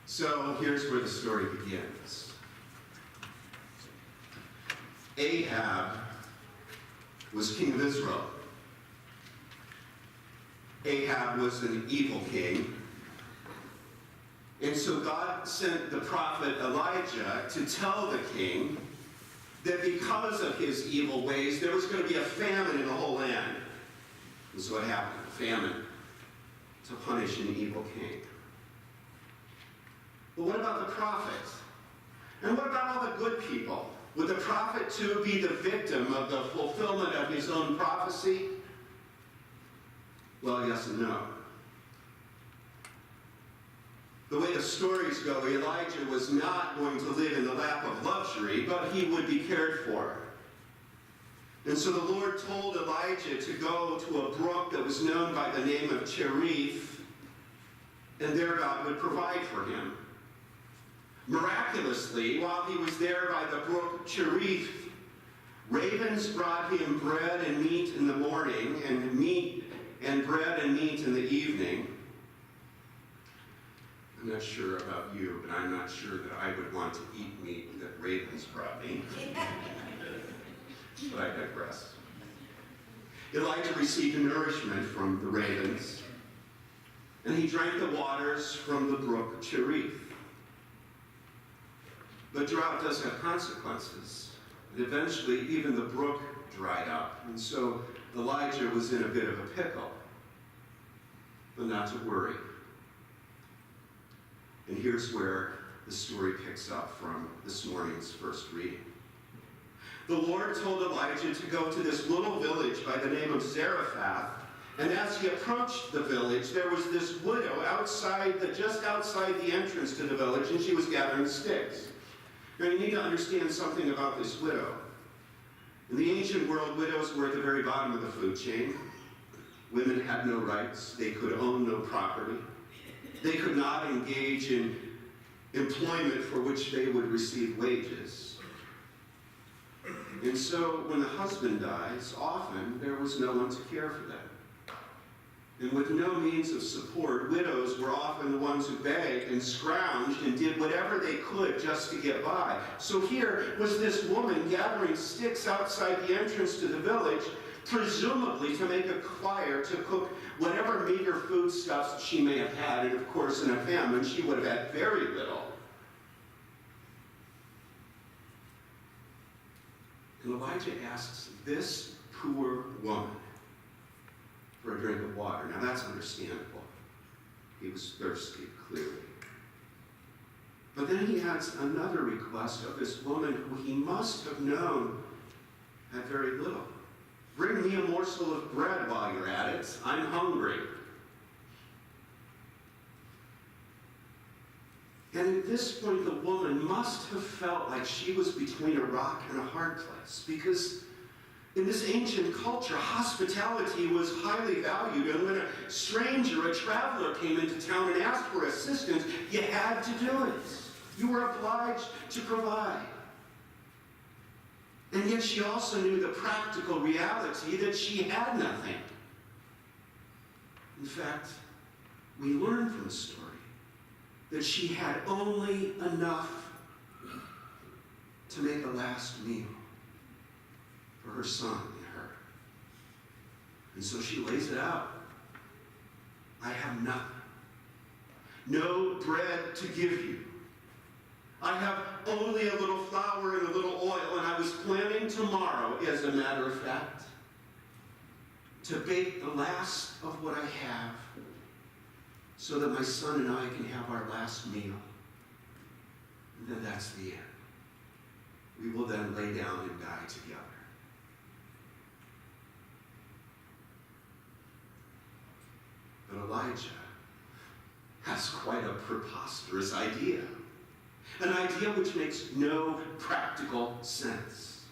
So here's where the story begins. Ahab was king of Israel. Ahab was an evil king. And so God sent the prophet Elijah to tell the king that because of his evil ways, there was going to be a famine in the whole land. This is what happened, a famine, to punish an evil king. But what about the prophet? And what about all the good people? Would the prophet too be the victim of the fulfillment of his own prophecy? Well, yes and no. The way the stories go, Elijah was not going to live in the lap of luxury, but he would be cared for. And so the Lord told Elijah to go to a brook that was known by the name of Cherith, and there God would provide for him. Miraculously, while he was there by the brook Cherith, ravens brought him bread and meat in the morning, and bread and meat in the evening. I'm not sure about you, but I'm not sure that I would want to eat meat that ravens brought me. But I digress. Elijah received nourishment from the ravens, and he drank the waters from the brook Cherith. But drought does have consequences. And eventually, even the brook dried up. And so Elijah was in a bit of a pickle. But not to worry. And here's where the story picks up from this morning's first reading. The Lord told Elijah to go to this little village by the name of Zarephath. And as he approached the village, there was this widow just outside the entrance to the village, and she was gathering sticks. Now, you need to understand something about this widow. In the ancient world, widows were at the very bottom of the food chain. Women had no rights. They could own no property. They could not engage in employment for which they would receive wages. And so, when the husband dies, often there was no one to care for them. And with no means of support, widows were often the ones who begged and scrounged and did whatever they could just to get by. So here was this woman gathering sticks outside the entrance to the village, presumably to make a fire to cook whatever meager foodstuffs she may have had. And of course, in a famine, she would have had very little. And Elijah asks this poor woman for a drink of water. Now that's understandable. He was thirsty, clearly. But then he adds another request of this woman who he must have known had very little. Bring me a morsel of bread while you're at it. I'm hungry. And at this point, the woman must have felt like she was between a rock and a hard place, because in this ancient culture, hospitality was highly valued, and when a stranger, a traveler, came into town and asked for assistance, you had to do it. You were obliged to provide. And yet she also knew the practical reality that she had nothing. In fact, we learn from the story that she had only enough to make a last meal for her son and her. And so she lays it out. I have nothing. No bread to give you. I have only a little flour and a little oil, and I was planning tomorrow, as a matter of fact, to bake the last of what I have so that my son and I can have our last meal. And then that's the end. We will then lay down and die together. But Elijah has quite a preposterous idea. An idea which makes no practical sense.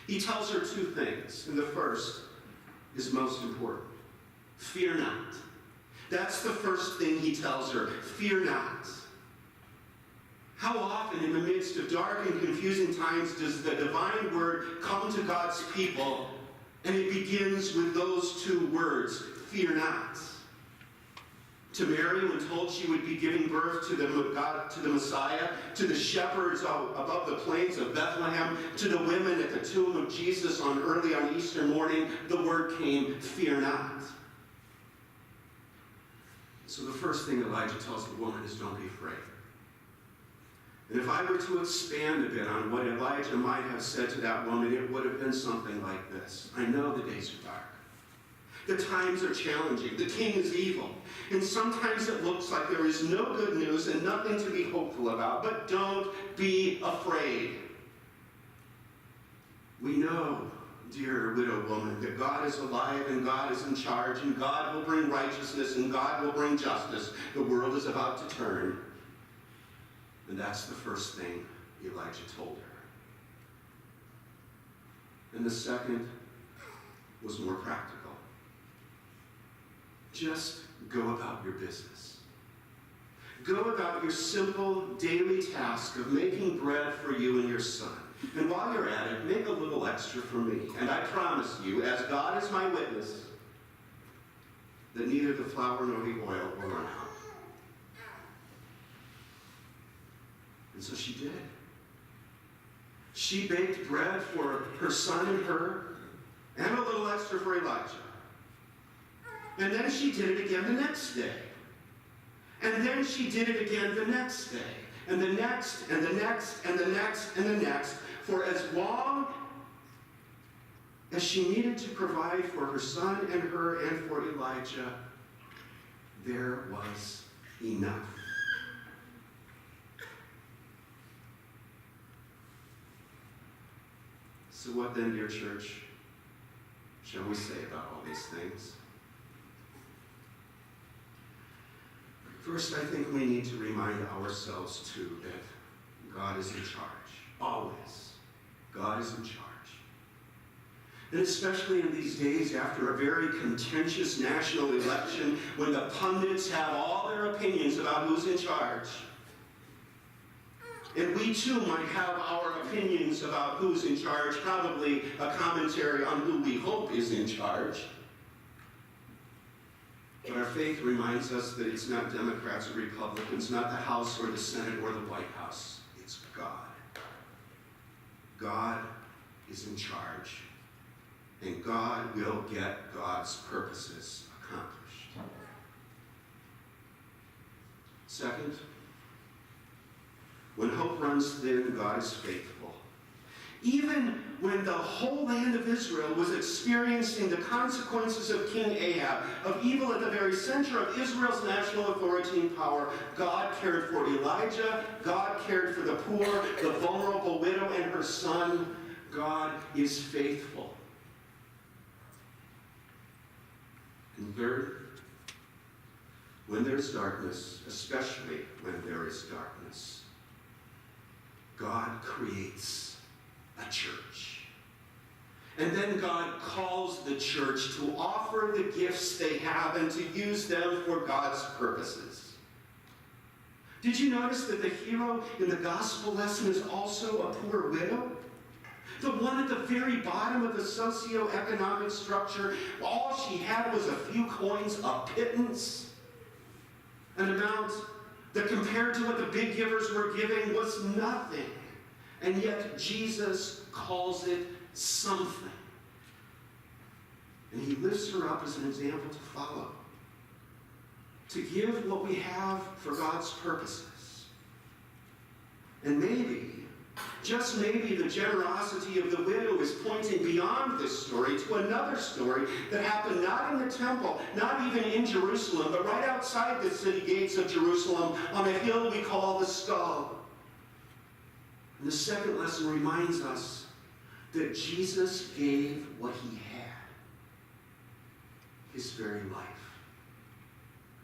He tells her two things, and the first is most important. Fear not. That's the first thing he tells her. Fear not. How often in the midst of dark and confusing times does the divine word come to God's people, and it begins with those two words, fear not. To Mary, when told she would be giving birth to the Messiah, to the shepherds above the plains of Bethlehem, to the women at the tomb of Jesus early on Easter morning, the word came, "Fear not." So the first thing Elijah tells the woman is, don't be afraid. And if I were to expand a bit on what Elijah might have said to that woman, it would have been something like this. I know the days are dark. The times are challenging. The king is evil. And sometimes it looks like there is no good news and nothing to be hopeful about. But don't be afraid. We know, dear widow woman, that God is alive and God is in charge and God will bring righteousness and God will bring justice. The world is about to turn. And that's the first thing Elijah told her. And the second was more practical. Just go about your business. Go about your simple daily task of making bread for you and your son. And while you're at it, make a little extra for me. And I promise you, as God is my witness, that neither the flour nor the oil will run out. And so she did. She baked bread for her son and her, and a little extra for Elijah. And then she did it again the next day. And then she did it again the next day. And the next, and the next, and the next, and the next, for as long as she needed to provide for her son and her and for Elijah, there was enough. So what then, dear church, shall we say about all these things? First, I think we need to remind ourselves, too, that God is in charge. Always. God is in charge. And especially in these days after a very contentious national election, when the pundits have all their opinions about who's in charge. And we, too, might have our opinions about who's in charge, probably a commentary on who we hope is in charge. But our faith reminds us that it's not Democrats or Republicans, not the House or the Senate or the White House. It's God. God is in charge. And God will get God's purposes accomplished. Second, when hope runs thin, God is faithful. Even when the whole land of Israel was experiencing the consequences of King Ahab, of evil at the very center of Israel's national authority and power, God cared for Elijah, God cared for the poor, the vulnerable widow and her son. God is faithful. And third, when there's darkness, especially when there is darkness, God creates a church. And then God calls the church to offer the gifts they have and to use them for God's purposes. Did you notice that the hero in the gospel lesson is also a poor widow? The one at the very bottom of the socioeconomic structure, all she had was a few coins, a pittance, an amount that compared to what the big givers were giving was nothing. And yet Jesus calls it something. And he lifts her up as an example to follow. To give what we have for God's purposes. And maybe, just maybe, the generosity of the widow is pointing beyond this story to another story that happened not in the temple, not even in Jerusalem, but right outside the city gates of Jerusalem on a hill we call the Skull. And the second lesson reminds us that Jesus gave what he had, his very life.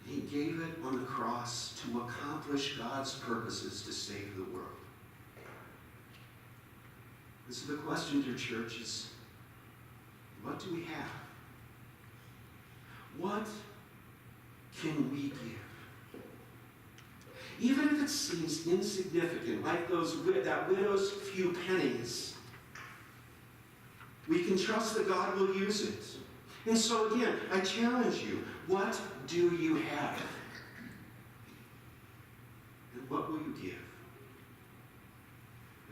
He gave it on the cross to accomplish God's purposes to save the world. And so the question, dear church, is, what do we have? What can we give? Even if it seems insignificant, like that widow's few pennies, we can trust that God will use it. And so again, I challenge you, what do you have? what will you give?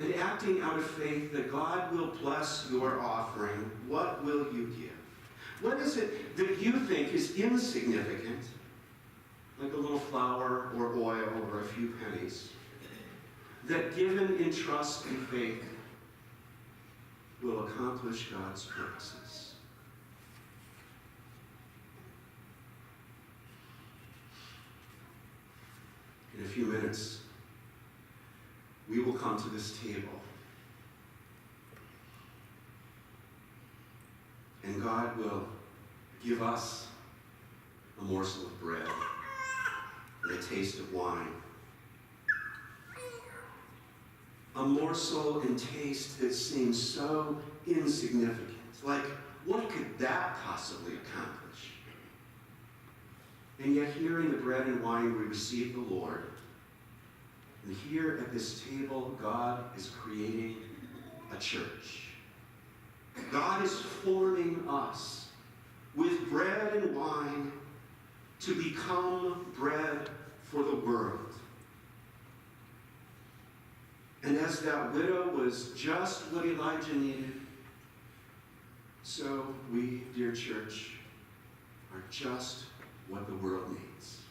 And acting out of faith that God will bless your offering, what will you give? What is it that you think is insignificant, like a little flour or oil or a few pennies, that given in trust and faith will accomplish God's purposes? In a few minutes, we will come to this table. And God will give us a morsel of bread and a taste of wine. A morsel and taste that seems so insignificant. Like, what could that possibly accomplish? And yet here in the bread and wine we receive the Lord. And here at this table, God is creating a church. God is forming us with bread and wine to become bread for the world. And as that widow was just what Elijah needed, so we, dear church, are just what the world needs.